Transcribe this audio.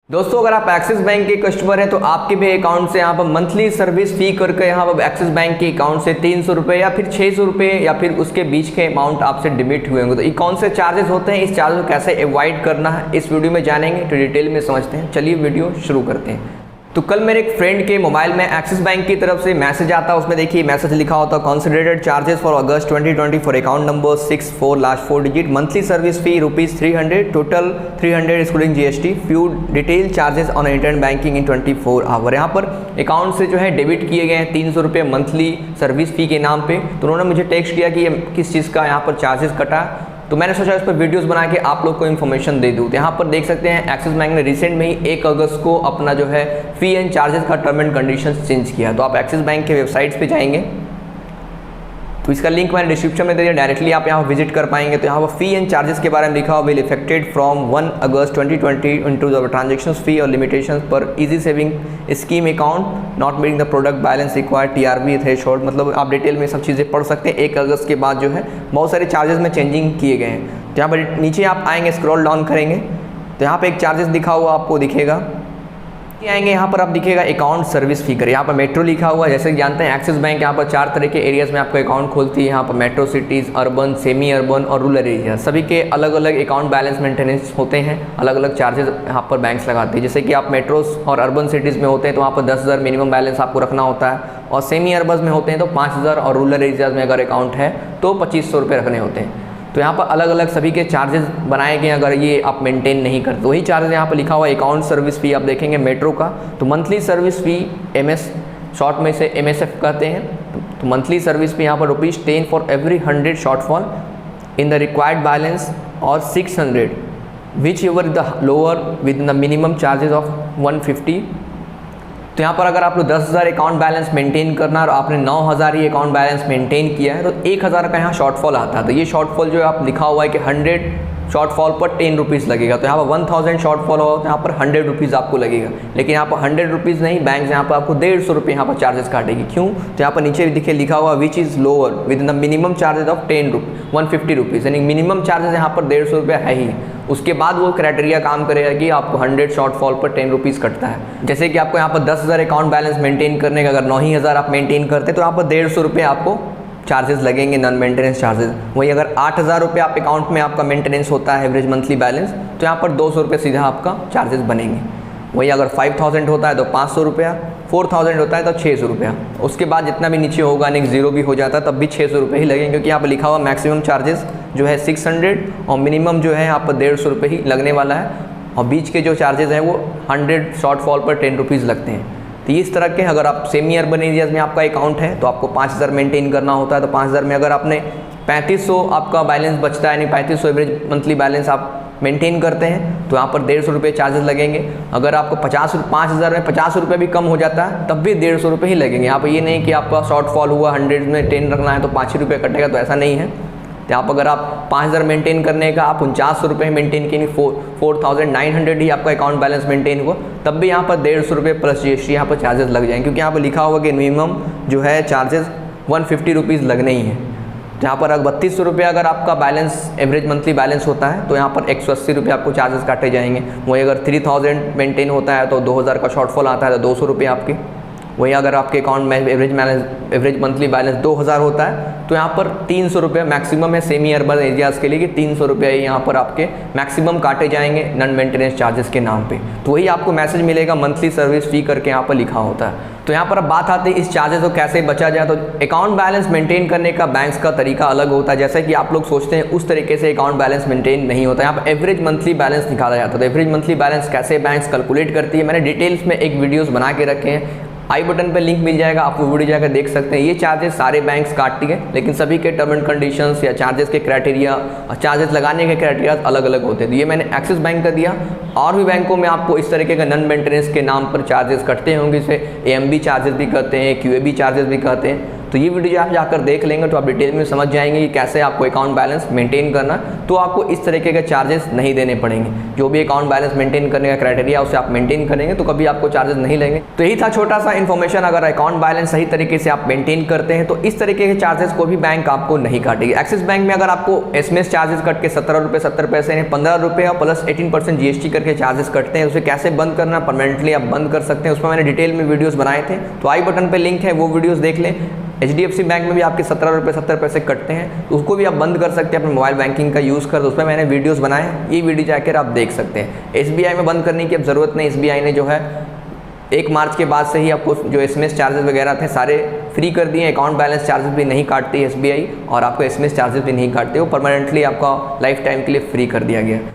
दोस्तों अगर आप एक्सिस बैंक के कस्टमर हैं तो आपके भी अकाउंट से यहाँ पर मंथली सर्विस फी करके यहाँ पर एक्सिस बैंक के अकाउंट से 300 रुपये या फिर 600 रुपये या फिर उसके बीच के अमाउंट आपसे डिबिट हुए होंगे। तो ये कौन से चार्जेस होते हैं, इस चार्ज को कैसे अवॉइड करना है इस वीडियो में जानेंगे, तो डिटेल में समझते हैं। चलिए वीडियो शुरू करते हैं। तो कल मेरे एक फ्रेंड के मोबाइल में एक्सिस बैंक की तरफ से मैसेज आता है, उसमें देखिए मैसेज लिखा होता है considerated charges for August 2020 for account number 64 last 4 digit monthly service fee ₹300 total 300 excluding GST few detail charges on internet banking in 24 hour. यहाँ पर अकाउंट से जो है डेबिट किए गए हैं 300 रुपये मंथली सर्विस फी के नाम पे। तो उन्होंने मुझे टेक्स्ट किया कि ये किस चीज़ का यहाँ पर चार्जेस कटा, तो मैंने सोचा इस पर वीडियोस बना के आप लोग को इन्फॉर्मेशन दे दूँ। तो यहाँ पर देख सकते हैं एक्सिस बैंक ने रिसेंट में ही 1 अगस्त को अपना जो है फी एंड चार्जेस का टर्म एंड कंडीशंस चेंज किया। तो आप एक्सिस बैंक के वेबसाइट्स पे जाएंगे तो इसका लिंक मैंने डिस्क्रिप्शन में दे दिया, डायरेक्टली आप यहाँ विजिट कर पाएंगे। तो यहाँ पर फी एंड चार्जेस के बारे में लिखा हुआ will effected from 1 August 2020 into the transaction fee और लिमिटेशंस पर easy saving scheme account not meeting the product balance required TRB threshold. मतलब आप डिटेल में सब चीज़ें पढ़ सकते हैं। 1 अगस्त के बाद जो है बहुत सारे चार्जेस में चेंजिंग किए गए हैं। तो यहाँ पर नीचे आप आएंगे, स्क्रॉल डाउन करेंगे तो यहाँ पर एक चार्जेस दिखा हुआ आपको दिखेगा। आएंगे यहाँ पर आप दिखेगा अकाउंट सर्विस फी कर, यहाँ पर मेट्रो लिखा हुआ है। जैसे कि जानते हैं एक्सिस बैंक यहाँ पर 4 तरह के एरियाज़ में आपको अकाउंट खोलती है। यहाँ पर metro cities, urban, semi urban और रूरल एरिया, सभी के अलग अलग अकाउंट बैलेंस मेंटेनेंस होते हैं, अलग अलग चार्जेस यहाँ पर बैंक्स लगाते हैं। जैसे कि आप मेट्रोस और अर्बन सिटीज़ में होते हैं तो वहाँ पर 10,000 मिनिमम बैलेंस आपको रखना होता है, और सेमी अर्बन में होते हैं तो 5,000, और रूरल एरियाज़ में अगर अकाउंट है तो 2500 रुपये रखने होते हैं। तो यहाँ पर अलग अलग सभी के चार्जेस बनाए गए, अगर ये आप मेंटेन नहीं करते। वही चार्जेस यहाँ पर लिखा हुआ है अकाउंट सर्विस फ़ी। आप देखेंगे मेट्रो का तो मंथली सर्विस फ़ी MS शॉर्ट में से MSF कहते हैं। तो मंथली सर्विस फी यहाँ पर ₹10 for every 100 shortfall in the required balance और 600 which ever the lower with the minimum charges of 150। तो यहाँ पर अगर आप लोग 10,000 अकाउंट बैलेंस मेंटेन करना और आपने 9,000 ही अकाउंट बैलेंस मेंटेन किया है तो 1,000 का यहाँ शॉर्टफॉल आता है। तो ये शॉर्टफॉल जो आप लिखा हुआ है कि 100 शॉर्टफॉल पर 10 रुपीज़ लगेगा। तो यहाँ पर 1000 शॉर्टफॉल हो तो यहाँ पर 100 रुपीज़ आपको लगेगा। लेकिन यहाँ पर 100 रुपीज़ नहीं, बैंक यहाँ पर आपको 150 रुपये यहाँ पर चार्जेस काटेगी। क्यों? तो यहाँ पर नीचे दिखे लिखा हुआ which is lower with the minimum charges of 150 rupees, यानी मिनिमम चार्जेस यहाँ पर 150 रुपये है ही। उसके बाद वो क्राइटेरिया काम करेगा कि आपको 100 शॉर्टफॉल पर 10 रुपीज़ कटता है। जैसे कि आपको यहाँ पर 10,000 अकाउंट बैलेंस मेंटेन करने का अगर 9,000 आप मेंटेन करते तो यहाँ पर 150 रुपये आपको चार्जेस लगेंगे, नॉन मेंटेनेंस चार्जेस। वही अगर 8,000 रुपये आप अकाउंट में आपका मेंटेनेंस होता है एवरेज मंथली बैलेंस, तो यहाँ पर 200 रुपये सीधा आपका चार्जेस बनेंगे। वही अगर 5,000 होता है तो 500 रुपया, 4,000 होता है तो 600 रुपया। उसके बाद जितना भी नीचे होगा नहीं, जीरो भी हो जाता है तब भी 600 रुपये ही लगेंगे, क्योंकि यहाँ पर लिखा हुआ मैक्सिमम चार्जेस जो है 600 और मिनिमम जो है यहाँ पर 150 रुपये ही लगने वाला है, और बीच के जो चार्जेस हैं वो 100 शॉर्टफॉल पर 10 रुपीज़ लगते हैं। तो इस तरह के अगर आप सेमी अर्बन एरियाज़ में आपका अकाउंट है तो आपको 5,000 मेंटेन करना होता है। तो 5,000 में अगर आपने 3500 आपका बैलेंस बचता है, यानी 3500 एवरेज मंथली बैलेंस आप मेंटेन करते हैं तो यहाँ पर 150 रुपये चार्जेस लगेंगे। अगर आपको 5,000 में 50 रुपये भी कम हो जाता है तब भी 150 रुपये ही लगेंगे। यहाँ पर ये नहीं कि आपका शॉर्टफॉल हुआ 100 में 10 रखना है तो 5 रुपये कटेगा, तो ऐसा नहीं है। तो यहाँ पर अगर आप 5,000 मेंटेन करने का आप 4900 रुपये मेंटेन किए, 4,900 ही आपका अकाउंट बैलेंस मेंटेन हुआ, तब भी यहाँ पर 150 रुपये प्लस GST यहाँ पर चार्जेस लग जाएंगे, क्योंकि यहाँ पर लिखा हुआ कि मिनिमम जो है चार्जेस 150 रुपीज़ लगने ही हैं। यहाँ पर अगर 3200 रुपये अगर आपका बैलेंस एवरेज मंथली बैलेंस होता है तो यहाँ पर 180 रुपये आपको चार्जेस काटे जाएंगे। वही अगर 3,000 मेंटेन होता है तो 2,000 का शॉर्टफॉल आता है तो 200 रुपये आपके। वही अगर आपके अकाउंट में एवरेज मंथली बैलेंस 2,000 होता है तो यहाँ पर 300 रुपये मैक्सिमम है सेमी अर्बन एरियाज़ के लिए, कि 300 रुपये यहाँ पर आपके मैक्सिमम काटे जाएंगे नॉन मेंटेनेंस चार्जेस के नाम पे। तो वही आपको मैसेज मिलेगा मंथली सर्विस फी करके यहाँ पर लिखा होता है। तो यहाँ पर अब बात आती है इस चार्जेस को कैसे बचा जाए। तो अकाउंट बैलेंस मेंटेन करने का बैंक्स का तरीका अलग होता है। जैसे कि आप लोग सोचते हैं उस तरीके से अकाउंट बैलेंस मेंटेन नहीं होता। यहाँ पर एवरेज मंथली बैलेंस निकाला जाता है। तो एवरेज मंथली बैलेंस कैसे बैंक्स कैलकुलेट करती है, मैंने डिटेल्स में एक वीडियोज़ बना के रखे हैं, आई बटन पे लिंक मिल जाएगा, आप वो वीडियो जाकर देख सकते हैं। ये चार्जेस सारे बैंक्स काटती है, लेकिन सभी के टर्म एंड कंडीशंस या चार्जेस के क्राइटेरिया और चार्जेस लगाने के क्राइटेरिया अलग अलग होते हैं। तो ये मैंने एक्सिस बैंक का दिया, और भी बैंकों में आपको इस तरीके का नॉन मेंटेनेंस के नाम पर चार्जेस कटते होंगे, इसे AMB चार्जेस भी कहते हैं, QAB चार्जेस भी कहते हैं। तो ये वीडियो आप जाकर देख लेंगे तो आप डिटेल में समझ जाएंगे कि कैसे आपको अकाउंट बैलेंस मेंटेन करना, तो आपको इस तरीके के चार्जेस नहीं देने पड़ेंगे। जो भी अकाउंट बैलेंस मेंटेन करने का क्राइटेरिया उसे आप मेंटेन करेंगे तो कभी आपको चार्जेस नहीं लेंगे। तो यही था छोटा सा इन्फॉर्मेशन। अगर अकाउंट बैलेंस सही तरीके से आप मेंटेन करते हैं तो इस तरीके के चार्जेस को भी बैंक आपको नहीं काटेगी। एक्सिस बैंक में अगर आपको SMS चार्जेस कट के 17 रुपये 70 पैसे यानी 15 रुपये और प्लस 18% GST करके चार्जेस कटते हैं, उसे कैसे बंद करना, परमानेंटली आप बंद कर सकते हैं। उसमें मैंने डिटेल में वीडियोस बनाए थे, तो आई बटन पे लिंक है, वो वीडियोस देख लें। HDFC बैंक में भी आपके 17 रुपये 70 पैसे कटते हैं, तो उसको भी आप बंद कर सकते हैं अपने मोबाइल बैंकिंग का यूज़ कर। उस पर मैंने वीडियोस बनाए हैं, ये वीडियो जाकर आप देख सकते हैं। SBI में बंद करने की अब ज़रूरत नहीं। SBI ने जो है 1 मार्च के बाद से ही आपको जो SMS चार्जेस वगैरह थे सारे फ्री कर दिए। अकाउंट बैलेंस चार्जेस भी नहीं काटती SBI और आपको SMS चार्जेस भी नहीं काटते, वो परमानेंटली आपका लाइफ टाइम के लिए फ्री कर दिया गया।